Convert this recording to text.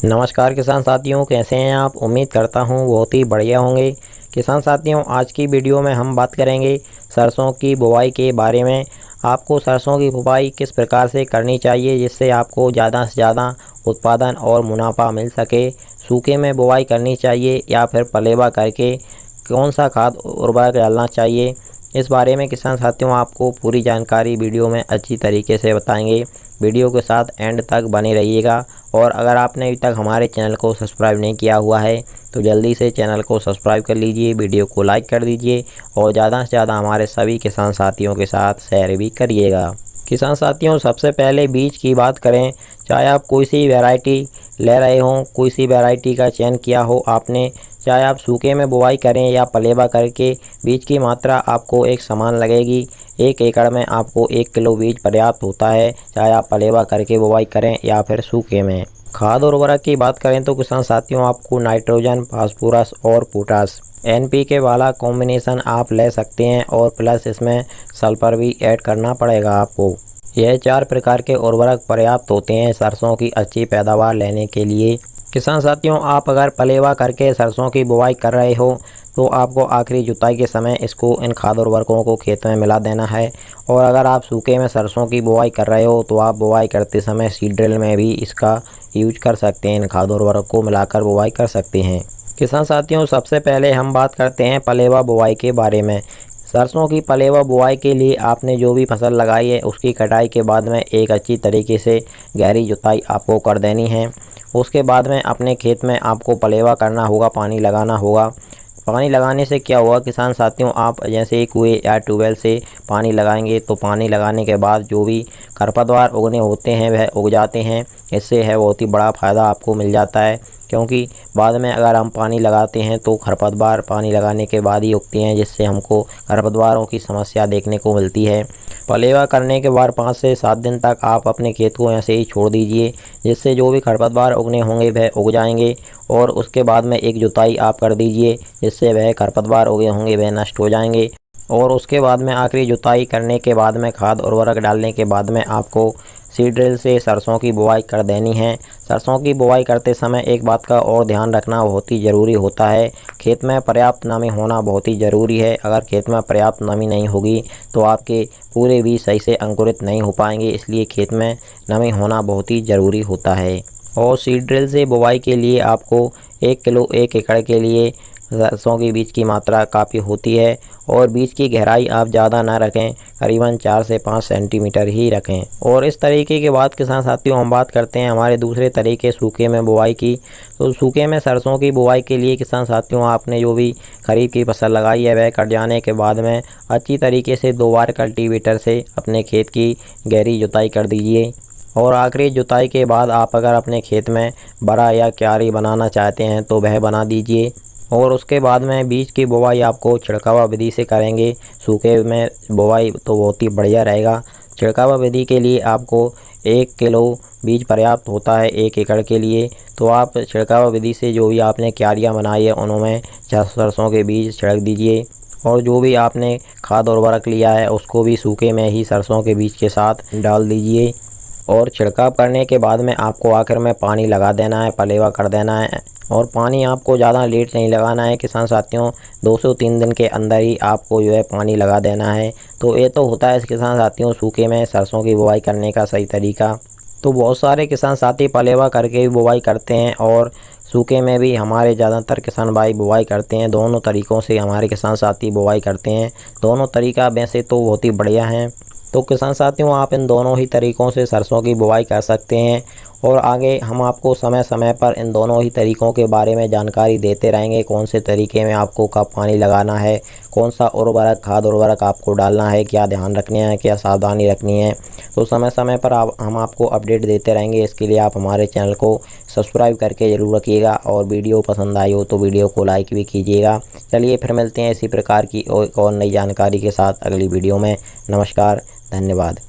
नमस्कार किसान साथियों, कैसे हैं आप। उम्मीद करता हूं बहुत ही बढ़िया होंगे। किसान साथियों, आज की वीडियो में हम बात करेंगे सरसों की बुवाई के बारे में। आपको सरसों की बुवाई किस प्रकार से करनी चाहिए जिससे आपको ज़्यादा से ज़्यादा उत्पादन और मुनाफा मिल सके। सूखे में बुवाई करनी चाहिए या फिर पलेवा करके कौन सा खाद उर्वरक डालना चाहिए, इस बारे में किसान साथियों आपको पूरी जानकारी वीडियो में अच्छी तरीके से बताएंगे। वीडियो के साथ एंड तक बने रहिएगा। और अगर आपने अभी तक हमारे चैनल को सब्सक्राइब नहीं किया हुआ है तो जल्दी से चैनल को सब्सक्राइब कर लीजिए, वीडियो को लाइक कर दीजिए और ज़्यादा से ज़्यादा हमारे सभी किसान साथियों के साथ शेयर भी करिएगा। किसान साथियों, सबसे पहले बीज की बात करें। चाहे आप कोई सी वैरायटी ले रहे हों, कोई सी वैरायटी का चयन किया हो आपने, चाहे आप सूखे में बुवाई करें या पलेवा करके, बीज की मात्रा आपको एक समान लगेगी। 1 एकड़ में आपको 1 किलो बीज पर्याप्त होता है, चाहे आप पलेवा करके बुवाई करें या फिर सूखे में। खाद और उर्वरक की बात करें तो किसान साथियों आपको नाइट्रोजन, फास्फोरस और पोटास NPK वाला कॉम्बिनेशन आप ले सकते हैं और प्लस इसमें सल्फर भी ऐड करना पड़ेगा आपको। यह 4 प्रकार के उर्वरक पर्याप्त होते हैं सरसों की अच्छी पैदावार लेने के लिए। किसान साथियों, आप अगर पलेवा करके सरसों की बुवाई कर रहे हो तो आपको आखिरी जुताई के समय इसको इन खाद उर्वरकों को खेत में मिला देना है। और अगर आप सूखे में सरसों की बुवाई कर रहे हो तो आप बुवाई करते समय सीड ड्रिल में भी इसका यूज कर सकते हैं, इन खाद उर्वरक को मिलाकर बुवाई कर सकते हैं। किसान साथियों, सबसे पहले हम बात करते हैं पलेवा बुवाई के बारे में। सरसों की पलेवा बुवाई के लिए आपने जो भी फसल लगाई है उसकी कटाई के बाद में एक अच्छी तरीके से गहरी जुताई आपको कर देनी है। उसके बाद में अपने खेत में आपको पलेवा करना होगा, पानी लगाना होगा। पानी लगाने से क्या होगा किसान साथियों, आप जैसे ही कुएं या ट्यूबवेल से पानी लगाएंगे तो पानी लगाने के बाद जो भी खरपतवार उगने होते हैं वह उग जाते हैं। इससे है बहुत ही बड़ा फ़ायदा आपको मिल जाता है, क्योंकि बाद में अगर हम पानी लगाते हैं तो खरपतवार पानी लगाने के बाद ही उगते हैं, जिससे हमको खरपतवारों की समस्या देखने को मिलती है। पलेवा करने के बाद 5 से 7 दिन तक आप अपने खेत को ऐसे ही छोड़ दीजिए, जिससे जो भी खरपतवार उगने होंगे वह उग जाएंगे। और उसके बाद में एक जुताई आप कर दीजिए, जिससे वह खरपतवार उगे होंगे वह नष्ट हो जाएंगे। और उसके बाद में आखिरी जुताई करने के बाद में खाद उर्वरक डालने के बाद में आपको सीड ड्रिल से सरसों की बुवाई कर देनी है। सरसों की बुवाई करते समय एक बात का और ध्यान रखना बहुत ही ज़रूरी होता है, खेत में पर्याप्त नमी होना बहुत ही ज़रूरी है। अगर खेत में पर्याप्त नमी नहीं होगी तो आपके पूरे बीज सही से अंकुरित नहीं हो पाएंगे, इसलिए खेत में नमी होना बहुत ही ज़रूरी होता है। और सीड ड्रिल से बुवाई के लिए आपको 1 किलो 1 एकड़ के लिए सरसों की बीज की मात्रा काफ़ी होती है। और बीज की गहराई आप ज़्यादा ना रखें, करीबन 4 से 5 सेंटीमीटर ही रखें। और इस तरीके के बाद किसान साथियों हम बात करते हैं हमारे दूसरे तरीके सूखे में बुवाई की। तो सूखे में सरसों की बुवाई के लिए किसान साथियों आपने जो भी खरीफ की फसल लगाई है वह कट जाने के बाद में अच्छी तरीके से 2 बार कल्टीवेटर से अपने खेत की गहरी जुताई कर दीजिए। और आखिरी जुताई के बाद आप अगर अपने खेत में बड़ा या क्यारी बनाना चाहते हैं तो वह बना दीजिए। और उसके बाद में बीज की बुवाई आपको छिड़कावा विधि से करेंगे। सूखे में बुवाई तो बहुत ही बढ़िया रहेगा। छिड़कावा विधि के लिए आपको 1 किलो बीज पर्याप्त होता है 1 एकड़ के लिए। तो आप छिड़कावा विधि से जो भी आपने क्यारियाँ बनाई है उनमें सरसों के बीज छिड़क दीजिए। और जो भी आपने खाद उर्वरक लिया है उसको भी सूखे में ही सरसों के बीज के साथ डाल दीजिए। और छिड़काव करने के बाद में आपको आखिर में पानी लगा देना है, पलेवा कर देना है। और पानी आपको ज़्यादा लेट नहीं लगाना है किसान साथियों, 2 से 3 दिन के अंदर ही आपको जो है पानी लगा देना है। तो ये तो होता है किसान साथियों सूखे में सरसों की बुवाई करने का सही तरीका। तो बहुत सारे किसान साथी पलेवा करके भी बुवाई करते हैं और सूखे में भी हमारे ज़्यादातर किसान भाई बुवाई करते हैं। दोनों तरीक़ों से हमारे किसान साथी बुवाई करते हैं। दोनों तरीका वैसे तो बहुत ही बढ़िया हैं। तो किसान साथियों आप इन दोनों ही तरीक़ों से सरसों की बुवाई कर सकते हैं। और आगे हम आपको समय समय पर इन दोनों ही तरीक़ों के बारे में जानकारी देते रहेंगे, कौन से तरीके में आपको कब पानी लगाना है, कौन सा उर्वरक खाद उर्वरक आपको डालना है, क्या ध्यान रखने हैं, क्या सावधानी रखनी है। तो समय समय पर हम आपको अपडेट देते रहेंगे। इसके लिए आप हमारे चैनल को सब्सक्राइब करके ज़रूर रखिएगा और वीडियो पसंद आई हो तो वीडियो को लाइक भी कीजिएगा। चलिए फिर मिलते हैं इसी प्रकार की और नई जानकारी के साथ अगली वीडियो में। नमस्कार, धन्यवाद।